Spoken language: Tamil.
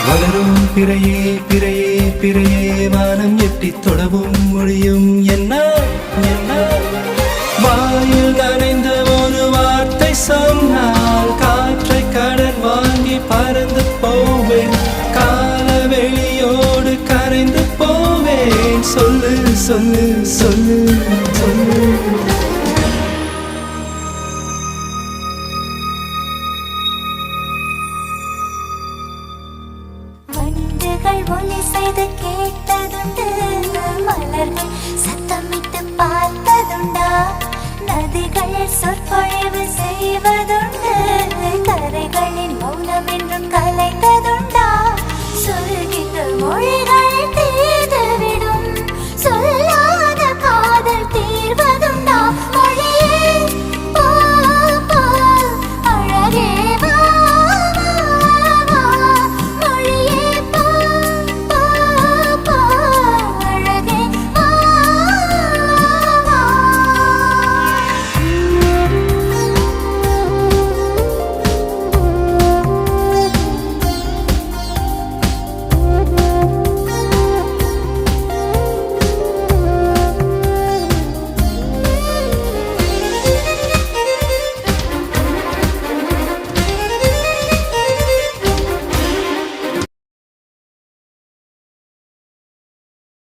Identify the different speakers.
Speaker 1: வளரும் பிறையே பிறையே பிறையே வானம் எட்டி தொடவும் மொழியும் என்ன என்ன வாயில் நனைந்த ஒரு வார்த்தை சொன்னால் காற்றை கடன் வாங்கி பறந்து போவேன் காலவெளியோடு கரைந்து போவேன் சொல்லு சொல்லு சொல்லு சொல்லு
Speaker 2: வண்டுகள் ஒலி செய்து கேட்டதுண்டு மலர்கள் சத்தமிட்டு பார்த்ததுண்டா நதிகள் சொற்பொழிவு செய்வதுண்டு கரைகளின் மௌனம் என்றும் கலைந்ததுண்டு